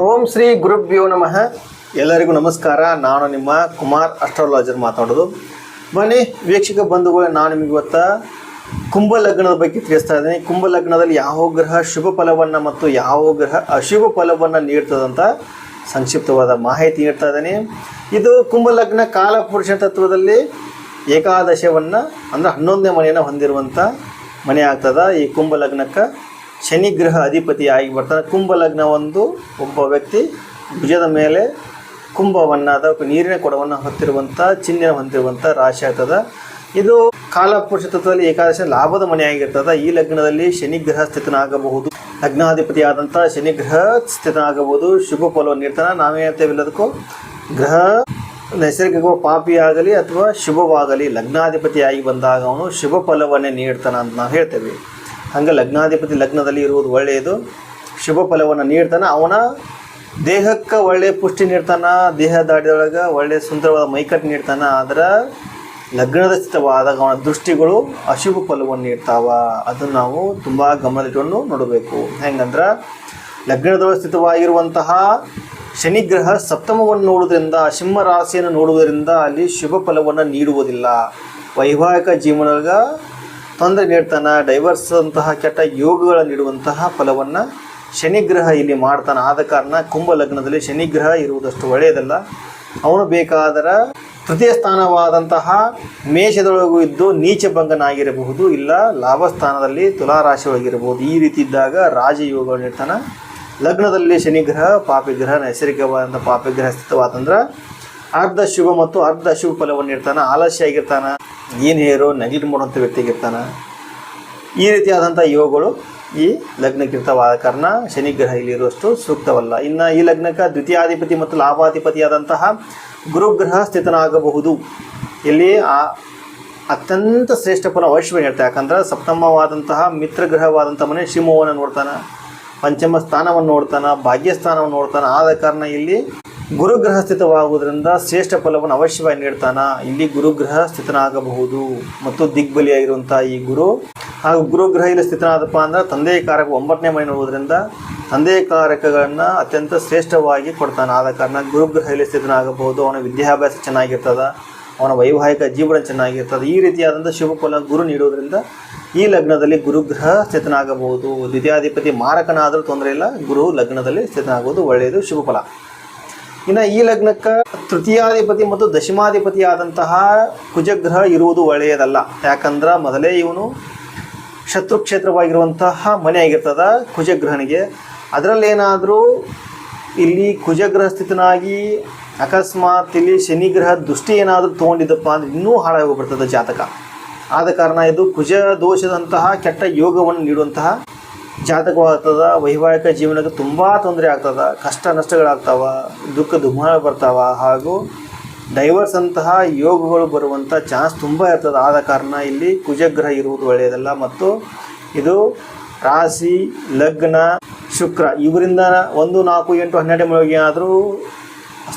ಓಂ ಶ್ರೀ ಗುರುಭ್ಯೋ ನಮಃ. ಎಲ್ಲರಿಗೂ ನಮಸ್ಕಾರ. ನಾನು ನಿಮ್ಮ ಕುಮಾರ್ ಅಸ್ಟ್ರಾಲಜರ್ ಮಾತಾಡೋದು. ಬನ್ನಿ ವೀಕ್ಷಕ ಬಂಧುಗಳೇ, ನಾನು ನಿಮಗೆ ಇವತ್ತು ಕುಂಭ ಲಗ್ನದ ಬಗ್ಗೆ ತಿಳಿಸ್ತಾ ಇದ್ದೀನಿ. ಕುಂಭ ಲಗ್ನದಲ್ಲಿ ಯಾವ ಗ್ರಹ ಶುಭ ಫಲವನ್ನು ಮತ್ತು ಯಾವ ಗ್ರಹ ಅಶುಭ ಫಲವನ್ನು ನೀಡ್ತದಂತ ಸಂಕ್ಷಿಪ್ತವಾದ ಮಾಹಿತಿ ನೀಡ್ತಾ ಇದ್ದೀನಿ. ಇದು ಕುಂಭ ಲಗ್ನ ಕಾಲಪುರುಷ ತತ್ವದಲ್ಲಿ ಏಕಾದಶವನ್ನು ಅಂದರೆ 11ನೇ ಮನೆಯನ್ನು ಹೊಂದಿರುವಂಥ ಮನೆ ಆಗ್ತದೆ. ಈ ಕುಂಭ ಲಗ್ನಕ್ಕೆ ಶನಿ ಗ್ರಹ ಅಧಿಪತಿ ಆಗಿ ಬರ್ತಾನೆ. ಕುಂಭ ಲಗ್ನ ಒಬ್ಬ ವ್ಯಕ್ತಿ ಭುಜದ ಮೇಲೆ ಕುಂಭವನ್ನು ಅಥವಾ ನೀರಿನ ಕೊಡವನ್ನು ಹೊತ್ತಿರುವಂಥ ಚಿಹ್ನೆ ಹೊಂದಿರುವಂಥ ರಾಶಿ ಆಗ್ತದೆ. ಇದು ಕಾಲಪುರುಷ ತತ್ವದಲ್ಲಿ ಏಕಾದಶಿ ಲಾಭದ ಮನೆ ಆಗಿರ್ತದೆ. ಈ ಲಗ್ನದಲ್ಲಿ ಶನಿ ಗ್ರಹ ಸ್ಥಿತನಾಗಬಹುದು. ಲಗ್ನಾಧಿಪತಿಯಾದಂಥ ಶನಿ ಗ್ರಹ ಸ್ಥಿತನಾಗಬಹುದು. ಶುಭ ಫಲವನ್ನು ನೀಡ್ತಾನೆ. ನಾವೇ ಹೇಳ್ತೇವೆ ಎಲ್ಲದಕ್ಕೂ ಗ್ರಹ ನೈಸರ್ಗಿಕ ಪಾಪಿ ಆಗಲಿ ಅಥವಾ ಶುಭವಾಗಲಿ ಲಗ್ನಾಧಿಪತಿಯಾಗಿ ಬಂದಾಗ ಅವನು ಶುಭ ಫಲವನ್ನೇ ನೀಡ್ತಾನೆ ಅಂತ ನಾವು ಹೇಳ್ತೇವೆ. ಹಂಗೆ ಲಗ್ನಾಧಿಪತಿ ಲಗ್ನದಲ್ಲಿ ಇರುವುದು ಒಳ್ಳೆಯದು, ಶುಭ ಫಲವನ್ನು ನೀಡ್ತಾನೆ. ಅವನ ದೇಹಕ್ಕೆ ಒಳ್ಳೆಯ ಪುಷ್ಟಿ ನೀಡ್ತಾನೆ, ದೇಹ ದಾಡಿದೊಳಗೆ ಒಳ್ಳೆಯ ಸುಂದರವಾದ ಮೈಕಟ್ಟು ನೀಡ್ತಾನೆ. ಆದರೆ ಲಗ್ನದ ಸ್ಥಿತವಾದಾಗ ಅವನ ದೃಷ್ಟಿಗಳು ಅಶುಭ ಫಲವನ್ನು ನೀಡ್ತಾವ. ಅದನ್ನು ನಾವು ತುಂಬ ಗಮನದಲ್ಲಿಟ್ಟುಕೊಂಡು ನೋಡಬೇಕು. ಹೆಂಗಂದ್ರೆ ಲಗ್ನದೊಳಗೆ ಸ್ಥಿತವಾಗಿರುವಂತಹ ಶನಿಗ್ರಹ ಸಪ್ತಮವನ್ನು ನೋಡುವುದರಿಂದ, ಸಿಂಹ ರಾಶಿಯನ್ನು ನೋಡುವುದರಿಂದ ಅಲ್ಲಿ ಶುಭ ಫಲವನ್ನು ನೀಡುವುದಿಲ್ಲ. ವೈವಾಹಿಕ ಜೀವನದಾಗ ತೊಂದರೆ ನೀಡ್ತಾನೆ. ಡೈವರ್ಸ್ ಅಂತಹ ಕೆಟ್ಟ ಯೋಗಗಳನ್ನು ನೀಡುವಂತಹ ಫಲವನ್ನು ಶನಿಗ್ರಹ ಇಲ್ಲಿ ಮಾಡ್ತಾನೆ. ಆದ ಕಾರಣ ಕುಂಭ ಲಗ್ನದಲ್ಲಿ ಶನಿಗ್ರಹ ಇರುವುದಷ್ಟು ಒಳ್ಳೆಯದಲ್ಲ. ಅವನು ಬೇಕಾದರೆ ತೃತೀಯ ಸ್ಥಾನವಾದಂತಹ ಮೇಷದೊಳಗೂ ಇದ್ದು ನೀಚ ಭಂಗನಾಗಿರಬಹುದು, ಇಲ್ಲ ಲಾಭ ಸ್ಥಾನದಲ್ಲಿ ತುಲಾರಾಶಿ ಒಳಗಿರಬಹುದು. ಈ ರೀತಿ ಇದ್ದಾಗ ರಾಜಯೋಗ ನೀಡ್ತಾನೆ. ಲಗ್ನದಲ್ಲಿ ಶನಿಗ್ರಹ ಪಾಪಿಗ್ರಹ ನೈಸರ್ಗಿಕವಾದಂಥ ಪಾಪಿಗ್ರಹ ಸ್ಥಿತವಾದಂದ್ರೆ ಅರ್ಧ ಶುಭ ಮತ್ತು ಅರ್ಧ ಅಶುಭ ಫಲವನ್ನು ನೀಡ್ತಾನೆ. ಆಲಸ್ಯ ಆಗಿರ್ತಾನೆ, ಏನು ಹೇರೋ ನೆಗ್ಲೆಕ್ಟ್ ಮಾಡುವಂಥ ವ್ಯಕ್ತಿಗಿರ್ತಾನೆ. ಈ ರೀತಿಯಾದಂಥ ಯೋಗಗಳು ಈ ಲಗ್ನಕ್ಕಿರ್ತವಾದ ಕಾರಣ ಶನಿಗ್ರಹ ಇಲ್ಲಿರುವಷ್ಟು ಸೂಕ್ತವಲ್ಲ. ಇನ್ನು ಈ ಲಗ್ನಕ್ಕೆ ದ್ವಿತೀಯಾಧಿಪತಿ ಮತ್ತು ಲಾಭಾಧಿಪತಿಯಾದಂತಹ ಗುರುಗ್ರಹ ಸ್ಥಿತನಾಗಬಹುದು. ಇಲ್ಲಿ ಅತ್ಯಂತ ಶ್ರೇಷ್ಠ ಫಲ ಅವಶ್ಯವೇ ಹೇಳ್ತಾರೆ. ಯಾಕಂದ್ರೆ ಸಪ್ತಮವಾದಂತಹ ಮಿತ್ರಗ್ರಹವಾದಂಥ ಮನೆ ಸಿಂಹವನ್ನು ನೋಡ್ತಾನೆ, ಪಂಚಮ ಸ್ಥಾನವನ್ನು ನೋಡ್ತಾನೆ, ಭಾಗ್ಯಸ್ಥಾನವನ್ನು ನೋಡ್ತಾನೆ. ಆದ ಕಾರಣ ಇಲ್ಲಿ ಗುರುಗ್ರಹ ಸ್ಥಿತವಾಗುವುದರಿಂದ ಶ್ರೇಷ್ಠ ಫಲವನ್ನು ಅವಶ್ಯವಾಗಿ ನೀಡ್ತಾನೆ. ಇಲ್ಲಿ ಗುರುಗ್ರಹ ಸ್ಥಿತನಾಗಬಹುದು ಮತ್ತು ದಿಗ್ಬಲಿಯಾಗಿರುವಂಥ ಈ ಗುರು ಹಾಗೂ ಗುರುಗ್ರಹ ಇಲ್ಲಿ ಸ್ಥಿತನಾದಪ್ಪ ಅಂದ್ರೆ ತಂದೆಯ ಕಾರಕ 9ನೇ ಮನೆ ನೋಡುವುದರಿಂದ ತಂದೆಯ ಕಾರಕಗಳನ್ನು ಅತ್ಯಂತ ಶ್ರೇಷ್ಠವಾಗಿ ಕೊಡ್ತಾನೆ. ಆದ ಕಾರಣ ಗುರುಗ್ರಹ ಇಲ್ಲಿ ಸ್ಥಿತನಾಗಬಹುದು. ಅವನ ವಿದ್ಯಾಭ್ಯಾಸ ಚೆನ್ನಾಗಿರ್ತದೆ, ಅವನ ವೈವಾಹಿಕ ಜೀವನ ಚೆನ್ನಾಗಿರ್ತದೆ. ಈ ರೀತಿಯಾದಂಥ ಶುಭ ಫಲ ಗುರು ನೀಡುವುದರಿಂದ ಈ ಲಗ್ನದಲ್ಲಿ ಗುರುಗ್ರಹ ಸ್ಥಿತನಾಗಬಹುದು. ದ್ವಿತೀಯಾಧಿಪತಿ ಮಾರಕನಾದರೂ ತೊಂದರೆ ಇಲ್ಲ, ಗುರು ಲಗ್ನದಲ್ಲಿ ಸ್ಥಿತನಾಗುವುದು ಒಳ್ಳೆಯದು, ಶುಭ ಫಲ. ಇನ್ನು ಈ ಲಗ್ನಕ್ಕೆ ತೃತೀಯಾಧಿಪತಿ ಮತ್ತು ದಶಮಾಧಿಪತಿ ಆದಂತಹ ಕುಜಗ್ರಹ ಇರುವುದು ಒಳ್ಳೆಯದಲ್ಲ. ಯಾಕಂದ್ರೆ ಮೊದಲೇ ಇವನು ಶತ್ರುಕ್ಷೇತ್ರವಾಗಿರುವಂತಹ ಮನೆ ಆಗಿರ್ತದೆ ಕುಜಗ್ರಹನಿಗೆ. ಅದರಲ್ಲೇನಾದರೂ ಇಲ್ಲಿ ಕುಜಗ್ರಹ ಸ್ಥಿತನಾಗಿ ಅಕಸ್ಮಾತ್ ಇಲ್ಲಿ ಶನಿಗ್ರಹ ದೃಷ್ಟಿ ಏನಾದರೂ ತೊಗೊಂಡಿದ್ದಪ್ಪ ಅಂದರೆ ಇನ್ನೂ ಹಾಳಾಗಿ ಹೋಗ್ಬಿಡ್ತದೆ ಜಾತಕ. ಆದ ಕಾರಣ ಇದು ಕುಜ ದೋಷದಂತಹ ಕೆಟ್ಟ ಯೋಗವನ್ನು ನೀಡುವಂತಹ ಜಾತಕವಾಗ್ತದೆ. ವೈವಾಹಿಕ ಜೀವನಕ್ಕೆ ತುಂಬ ತೊಂದರೆ ಆಗ್ತದೆ, ಕಷ್ಟ ನಷ್ಟಗಳಾಗ್ತಾವೆ, ದುಃಖ ದುಮ್ಮಾನ ಬರ್ತಾವೆ, ಹಾಗೂ ಡೈವರ್ಸ್ ಅಂತಹ ಯೋಗಗಳು ಬರುವಂಥ ಚಾನ್ಸ್ ತುಂಬ ಇರ್ತದೆ. ಆದ ಕಾರಣ ಇಲ್ಲಿ ಕುಜಗ್ರಹ ಇರುವುದು ಒಳ್ಳೆಯದಲ್ಲ. ಮತ್ತು ಇದು ರಾಶಿ ಲಗ್ನ ಶುಕ್ರ ಇವರಿಂದ 1, 4, 8, 12 ಮನೆಗೆ ಏನಾದರೂ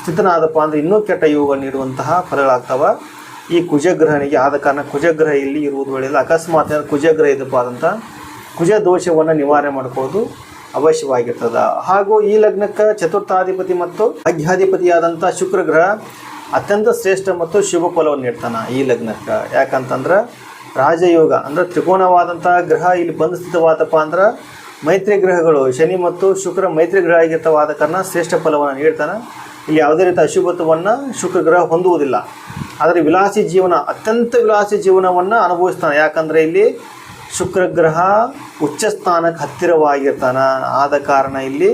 ಸ್ಥಿತನಾದಪ್ಪ ಅಂದರೆ ಇನ್ನೂ ಕೆಟ್ಟ ಯೋಗ ನೀಡುವಂತಹ ಫಲಗಳಾಗ್ತವೆ ಈ ಕುಜಗ್ರಹನಿಗೆ. ಆದ ಕಾರಣ ಕುಜಗ್ರಹ ಇಲ್ಲಿ ಇರುವುದು ಒಳ್ಳೆಯಲ್ಲ. ಅಕಸ್ಮಾತ್ ಕುಜಗ್ರಹ ಇದಪ್ಪ ಆದಂಥ ಕುಜ ದೋಷವನ್ನು ನಿವಾರಣೆ ಮಾಡ್ಕೊಳ್ಳೋದು ಅವಶ್ಯವಾಗಿರ್ತದೆ. ಹಾಗೂ ಈ ಲಗ್ನಕ್ಕೆ ಚತುರ್ಥಾಧಿಪತಿ ಮತ್ತು ಭಾಗ್ಯಾಧಿಪತಿಯಾದಂಥ ಶುಕ್ರ ಗ್ರಹ ಅತ್ಯಂತ ಶ್ರೇಷ್ಠ ಮತ್ತು ಶುಭ ಫಲವನ್ನು ನೀಡ್ತಾನೆ ಈ ಲಗ್ನಕ್ಕೆ. ಯಾಕಂತಂದ್ರೆ ರಾಜಯೋಗ ಅಂದರೆ ತ್ರಿಕೋಣವಾದಂಥ ಗ್ರಹ ಇಲ್ಲಿ ಬಂದು ಸ್ಥಿತವಾದಪ್ಪ ಅಂದ್ರೆ ಮೈತ್ರಿ ಗ್ರಹಗಳು ಶನಿ ಮತ್ತು ಶುಕ್ರ ಮೈತ್ರಿ ಗ್ರಹ ಆಗಿರ್ತವಾದ ಕಾರಣ ಶ್ರೇಷ್ಠ ಫಲವನ್ನು ನೀಡ್ತಾನೆ. ಇಲ್ಲಿ ಯಾವುದೇ ರೀತಿ ಅಶುಭತ್ವವನ್ನು ಶುಕ್ರ ಗ್ರಹ ಹೊಂದುವುದಿಲ್ಲ. ಆದರೆ ವಿಲಾಸಿ ಜೀವನ, ಅತ್ಯಂತ ವಿಲಾಸಿ ಜೀವನವನ್ನು ಅನುಭವಿಸ್ತಾನೆ. ಯಾಕಂದರೆ ಇಲ್ಲಿ ಶುಕ್ರ ಗ್ರಹ ಉಚ್ಚ ಸ್ಥಾನಕ್ಕೆ ಹತ್ತಿರವಾಗಿರ್ತಾನೆ. ಆದ ಕಾರಣ ಇಲ್ಲಿ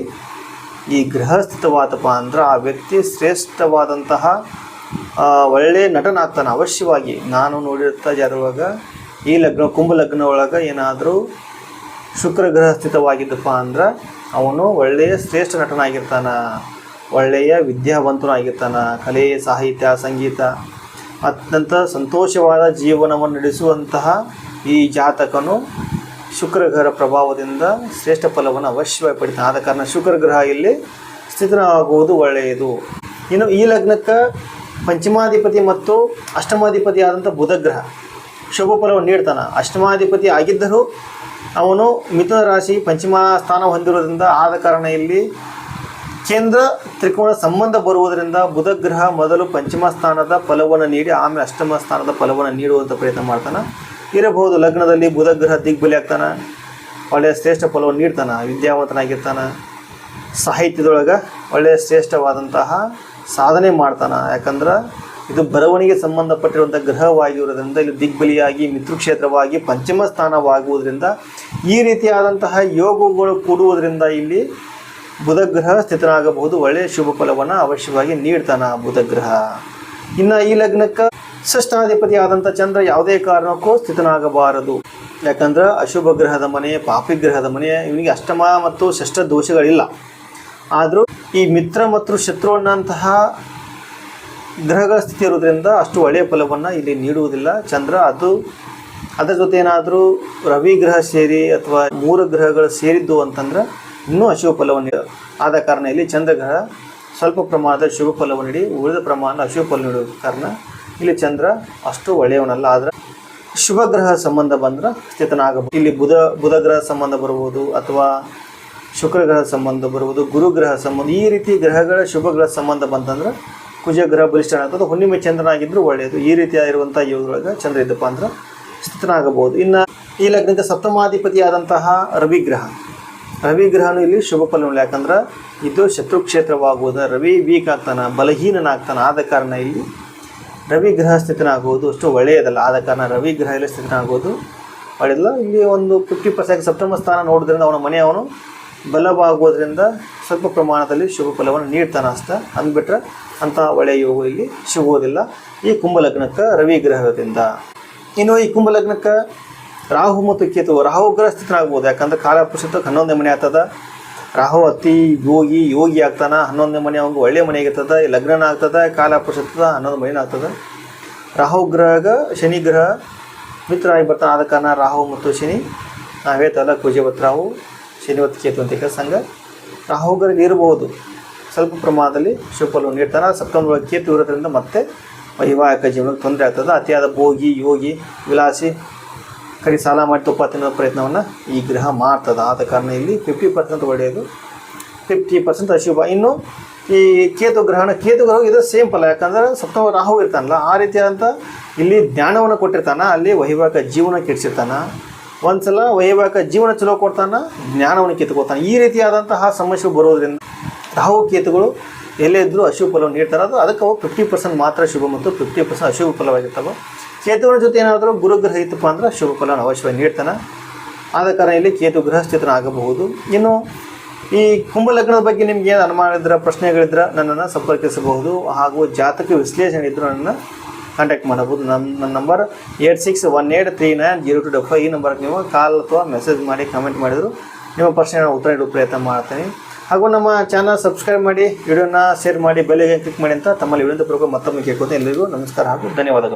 ಈ ಗ್ರಹ ಸ್ಥಿತವಾದಪ್ಪ ಅಂದ್ರೆ ಆ ವ್ಯಕ್ತಿ ಶ್ರೇಷ್ಠವಾದಂತಹ ಒಳ್ಳೆಯ ನಟನಾಗ್ತಾನೆ ಅವಶ್ಯವಾಗಿ. ನಾನು ನೋಡಿರ್ತಾ ಜಾತಕವಾಗ ಈ ಲಗ್ನ ಕುಂಭ ಲಗ್ನ ಒಳಗೆ ಏನಾದರೂ ಶುಕ್ರ ಗ್ರಹ ಸ್ಥಿತವಾಗಿದ್ದಪ್ಪ ಅಂದ್ರೆ ಅವನು ಒಳ್ಳೆಯ ಶ್ರೇಷ್ಠ ನಟನಾಗಿರ್ತಾನೆ, ಒಳ್ಳೆಯ ವಿದ್ಯಾವಂತನಾಗಿರ್ತಾನೆ. ಕಲೆ, ಸಾಹಿತ್ಯ, ಸಂಗೀತ ಅತ್ಯಂತ ಸಂತೋಷವಾದ ಜೀವನವನ್ನು ನಡೆಸುವಂತಹ ಈ ಜಾತಕನು ಶುಕ್ರಗ್ರಹ ಪ್ರಭಾವದಿಂದ ಶ್ರೇಷ್ಠ ಫಲವನ್ನು ಅವಶ್ಯವಾಗಿ ಪಡಿತಾನೆ. ಆದ ಕಾರಣ ಶುಕ್ರಗ್ರಹ ಇಲ್ಲಿ ಸ್ಥಿತನಾಗುವುದು ಒಳ್ಳೆಯದು. ಇನ್ನು ಈ ಲಗ್ನಕ್ಕೆ ಪಂಚಮಾಧಿಪತಿ ಮತ್ತು ಅಷ್ಟಮಾಧಿಪತಿ ಆದಂಥ ಬುಧಗ್ರಹ ಶುಭ ಫಲವನ್ನು ನೀಡ್ತಾನೆ. ಅಷ್ಟಮಾಧಿಪತಿ ಆಗಿದ್ದರೂ ಅವನು ಮಿಥುನ ರಾಶಿ ಪಂಚಮ ಸ್ಥಾನ ಹೊಂದಿರೋದ್ರಿಂದ ಆದ ಕಾರಣ ಇಲ್ಲಿ ಕೇಂದ್ರ ತ್ರಿಕೋಣ ಸಂಬಂಧ ಬರುವುದರಿಂದ ಬುಧ ಗ್ರಹ ಮೊದಲು ಪಂಚಮ ಸ್ಥಾನದ ಫಲವನ್ನು ನೀಡಿ ಆಮೇಲೆ ಅಷ್ಟಮ ಸ್ಥಾನದ ಫಲವನ್ನು ನೀಡುವಂಥ ಪ್ರಯತ್ನ ಮಾಡ್ತಾನೆ. ಇರಬಹುದು ಲಗ್ನದಲ್ಲಿ ಬುಧ ಗ್ರಹ ದಿಗ್ಬಲಿ ಆಗ್ತಾನೆ, ಒಳ್ಳೆಯ ಶ್ರೇಷ್ಠ ಫಲವನ್ನು ನೀಡ್ತಾನೆ, ವಿದ್ಯಾವಂತನಾಗಿರ್ತಾನೆ, ಸಾಹಿತ್ಯದೊಳಗೆ ಒಳ್ಳೆಯ ಶ್ರೇಷ್ಠವಾದಂತಹ ಸಾಧನೆ ಮಾಡ್ತಾನೆ. ಯಾಕಂದ್ರೆ ಇದು ಬರವಣಿಗೆ ಸಂಬಂಧಪಟ್ಟಿರುವಂಥ ಗ್ರಹವಾಗಿರೋದ್ರಿಂದ ಇಲ್ಲಿ ದಿಗ್ಬಲಿಯಾಗಿ ಮಿತ್ರಕ್ಷೇತ್ರವಾಗಿ ಪಂಚಮ ಸ್ಥಾನವಾಗುವುದರಿಂದ ಈ ರೀತಿಯಾದಂತಹ ಯೋಗಗಳು ಕೂಡುವುದರಿಂದ ಇಲ್ಲಿ ಬುಧ ಗ್ರಹ ಸ್ಥಿತನಾಗಬಹುದು. ಒಳ್ಳೆಯ ಶುಭ ಫಲವನ್ನು ಅವಶ್ಯವಾಗಿ ನೀಡ್ತಾನೆ ಬುಧ ಗ್ರಹ. ಇನ್ನು ಈ ಲಗ್ನಕ್ಕೆ ಷಷ್ಠಾಧಿಪತಿ ಆದಂಥ ಚಂದ್ರ ಯಾವುದೇ ಕಾರಣಕ್ಕೂ ಸ್ಥಿತನಾಗಬಾರದು. ಯಾಕಂದ್ರೆ ಅಶುಭ ಗ್ರಹದ ಮನೆ, ಪಾಪಿ ಗ್ರಹದ ಮನೆ, ಇವನಿಗೆ ಅಷ್ಟಮ ಮತ್ತು ಷಷ್ಠ ದೋಷಗಳಿಲ್ಲ. ಆದರೂ ಈ ಮಿತ್ರ ಮತ್ತು ಶತ್ರು ಅನ್ನಂತಹ ಗ್ರಹಗಳ ಸ್ಥಿತಿ ಇರೋದ್ರಿಂದ ಅಷ್ಟು ಒಳ್ಳೆಯ ಫಲವನ್ನು ಇಲ್ಲಿ ನೀಡುವುದಿಲ್ಲ ಚಂದ್ರ. ಅದರ ಜೊತೆ ಏನಾದರೂ ರವಿ ಗ್ರಹ ಸೇರಿ ಅಥವಾ 3 ಗ್ರಹಗಳು ಸೇರಿದ್ದು ಅಂತಂದ್ರೆ ಇನ್ನೂ ಅಶುಭ ಫಲವನ್ನು ಆದ ಕಾರಣ ಇಲ್ಲಿ ಚಂದ್ರಗ್ರಹ ಸ್ವಲ್ಪ ಪ್ರಮಾಣದ ಶುಭ ಫಲವನ್ನು ನೀಡಿ ಉಳಿದ ಪ್ರಮಾಣ ಅಶುಭ ಫಲ ನೀಡುವ ಕಾರಣ ಇಲ್ಲಿ ಚಂದ್ರ ಅಷ್ಟು ಒಳ್ಳೆಯವನಲ್ಲ. ಆದರೆ ಶುಭ ಗ್ರಹ ಸಂಬಂಧ ಬಂದ್ರೆ ಸ್ಥಿತನಾಗಬಹುದು. ಇಲ್ಲಿ ಬುಧ ಗ್ರಹ ಸಂಬಂಧ ಬರ್ಬೋದು, ಅಥವಾ ಶುಕ್ರ ಗ್ರಹ ಸಂಬಂಧ ಬರ್ಬೋದು, ಗುರು ಗ್ರಹ ಸಂಬಂಧ, ಈ ರೀತಿ ಗ್ರಹಗಳ ಶುಭ ಗ್ರಹ ಸಂಬಂಧ ಬಂತಂದ್ರೆ ಕುಜ ಗ್ರಹ ಬಲಿಷ್ಠನಾಗ್ತದೆ. ಹುಣ್ಣಿಮೆ ಚಂದ್ರನಾಗಿದ್ದರೂ ಒಳ್ಳೆಯದು. ಈ ರೀತಿಯಾಗಿರುವಂಥ ಯೋಗದೊಳಗೆ ಚಂದ್ರ ಇದ್ದಪ್ಪ ಅಂದ್ರೆ ಸ್ಥಿತನಾಗಬಹುದು. ಇನ್ನು ಈ ಲಗ್ನಕ್ಕೆ ಸಪ್ತಮಾಧಿಪತಿ ಆದಂತಹ ರವಿ ಗ್ರಹನೂ ಇಲ್ಲಿ ಶುಭ ಫಲವಿಲ್ಲ. ಯಾಕಂದ್ರೆ ಇದು ಶತ್ರುಕ್ಷೇತ್ರವಾಗುವುದು. ರವಿ ವೀಕ್ ಆಗ್ತಾನೆ, ಬಲಹೀನನಾಗ್ತಾನೆ. ಆದ ಕಾರಣ ಇಲ್ಲಿ ರವಿ ಗ್ರಹ ಸ್ಥಿತನಾಗುವುದು ಅಷ್ಟು ಒಳ್ಳೆಯದಲ್ಲ. ಆದ ಕಾರಣ ರವಿ ಗ್ರಹ ಇಲ್ಲಿ ಸ್ಥಿತನಾಗುವುದು ಒಳ್ಳೆಯದಲ್ಲ. ಇಲ್ಲಿ ಒಂದು 50% ಸಪ್ತಮ ಸ್ಥಾನ ನೋಡೋದ್ರಿಂದ ಅವನ ಮನೆಯವನು ಬಲವಾಗುವುದರಿಂದ ಸ್ವಲ್ಪ ಪ್ರಮಾಣದಲ್ಲಿ ಶುಭ ಫಲವನ್ನು ನೀಡ್ತಾನೆ ಅಷ್ಟೇ. ಅಂದ್ಬಿಟ್ರೆ ಅಂಥ ಒಳ್ಳೆಯ ಯೋಗ ಇಲ್ಲಿ ಸಿಗುವುದಿಲ್ಲ ಈ ಕುಂಭಲಗ್ನಕ್ಕೆ ರವಿ ಗ್ರಹದಿಂದ. ಇನ್ನು ಈ ಕುಂಭಲಗ್ನಕ್ಕೆ ರಾಹು ಮತ್ತು ಕೇತು, ರಾಹು ಗ್ರಹ ಸ್ಥಿತನಾಗ್ಬೋದು. ಯಾಕಂದ್ರೆ ಕಾಲಪುರುಷತ್ವಕ್ಕೆ 11ನೇ ಮನೆ ಆಗ್ತದೆ. ರಾಹು ಅತಿ ಯೋಗಿ ಆಗ್ತಾನೆ. 11ನೇ ಮನೆ ಅವ್ನಿಗೆ ಒಳ್ಳೆಯ ಮನೆಗೆ ಇರ್ತದೆ, ಲಗ್ನ ಆಗ್ತದೆ. ಕಾಲಪುರುಷತ್ವ 11 ಮನೆಯೂ ಆಗ್ತದೆ. ರಾಹು ಗ್ರಹಗ ಶನಿ ಗ್ರಹ ಮಿತ್ರ ಆಗಿ ಬರ್ತಾನೆ. ಆದ ಕಾರಣ ರಾಹು ಮತ್ತು ಶನಿ ನಾವು ಹೇಳ್ತಲ್ಲ ಕುಜವತ್ ರಾಹು ಶನಿವತ್ ಕೇತು ಅಂತ ಸಂಘ ರಾಹು ಗ್ರಹ ಇರಬಹುದು ಸ್ವಲ್ಪ ಪ್ರಮಾಣದಲ್ಲಿ ಶುಭ ಫಲವನ್ನು ನೀಡ್ತಾನೆ. ಸಪ್ತಮದೊಳಗೆ ಕೇತು ಇರೋದ್ರಿಂದ ಮತ್ತೆ ವೈವಾಹಿಕ ಜೀವನಕ್ಕೆ ತೊಂದರೆ ಆಗ್ತದೆ. ಅತಿಯಾದ ಭೋಗಿ, ಯೋಗಿ, ವಿಲಾಸಿ, ಕಡೆ ಸಾಲ ಮಾಡಿ ತುಪ್ಪ ತಿನ್ನೋ ಪ್ರಯತ್ನವನ್ನು ಈ ಗ್ರಹ ಮಾಡ್ತದೆ. ಆದ ಕಾರಣ ಇಲ್ಲಿ 50% ಒಳ್ಳೆಯದು, 50% ಅಶುಭ. ಇನ್ನು ಈ ಕೇತು ಗ್ರಹ ಇದು ಸೇಮ್ ಫಲ. ಯಾಕಂದ್ರೆ ಸಪ್ತಮ ರಾಹು ಇರ್ತಾನಲ್ಲ, ಆ ರೀತಿಯಾದಂಥ ಇಲ್ಲಿ ಜ್ಞಾನವನ್ನು ಕೊಟ್ಟಿರ್ತಾನೆ, ಅಲ್ಲಿ ವೈವಾಹಿಕ ಜೀವನ ಕೆಡಿಸಿರ್ತಾನೆ. ಒಂದ್ಸಲ ವೈವಾಹಿಕ ಜೀವನ ಚಲೋ ಕೊಡ್ತಾನೆ, ಜ್ಞಾನವನ್ನು ಕಿತ್ಕೋತಾನೆ. ಈ ರೀತಿಯಾದಂತಹ ಸಮಸ್ಯೆ ಬರೋದ್ರಿಂದ ರಾಹು ಕೇತುಗಳು ಎಲ್ಲೇ ಇದ್ದರೂ ಅಶುಭ ಫಲವನ್ನು ನೀಡ್ತಾರೆ. ಅದಕ್ಕೆ ಅವು 50% ಮಾತ್ರ ಶುಭ ಮತ್ತು 50% ಅಶುಭ ಫಲವಾಗಿರ್ತವೆ. ಕೇತುವಿನ ಜೊತೆ ಏನಾದರೂ ಗುರುಗ್ರಹ ಇತ್ತಪ್ಪ ಅಂದ್ರೆ ಶುಭ ಫಲವನ್ನು ಅವಶ್ಯವಾಗಿ ನೀಡ್ತಾನೆ. ಆದ ಕಾರಣ ಇಲ್ಲಿ ಕೇತು ಗ್ರಹ ಸ್ಥಿತನಾಗಬಹುದು. ಇನ್ನು ಈ ಕುಂಭಲಗ್ನದ ಬಗ್ಗೆ ನಿಮ್ಗೆ ಏನು ಅನುಮಾನ ಇದ್ರೆ, ಪ್ರಶ್ನೆಗಳಿದ್ರೆ ನನ್ನನ್ನು ಸಂಪರ್ಕಿಸಬಹುದು. ಹಾಗೂ ಜಾತಕ ವಿಶ್ಲೇಷಣೆ ಇದ್ದರೂ ನನ್ನನ್ನು ಕಾಂಟ್ಯಾಕ್ಟ್ ಮಾಡಬಹುದು. ನನ್ನ ನಂಬರ್ 8618390255. ಈ ನಂಬರ್ಗೆ ನೀವು ಕಾಲ್ ಅಥವಾ ಮೆಸೇಜ್ ಮಾಡಿ ಕಮೆಂಟ್ ಮಾಡಿದ್ರು ನಿಮ್ಮ ಪ್ರಶ್ನೆಯನ್ನು ಉತ್ತರ ನೀಡುವ ಪ್ರಯತ್ನ ಮಾಡ್ತೀನಿ. ಹಾಗೂ ನಮ್ಮ ಚಾನಲ್ ಸಬ್ಸ್ಕ್ರೈಬ್ ಮಾಡಿ, ವಿಡಿಯೋನ ಶೇರ್ ಮಾಡಿ, ಬೆಲ್ ಐಕಾನ್ ಕ್ಲಿಕ್ ಮಾಡಿ ಅಂತ ತಮ್ಮಲ್ಲಿ ವಿನಂತಿ ಪೂರ್ವಕ ಮತ್ತೊಮ್ಮೆ ಕೇಳ್ಕೊತೀನಿ. ಎಲ್ಲರಿಗೂ ನಮಸ್ಕಾರ ಹಾಗೂ ಧನ್ಯವಾದಗಳು.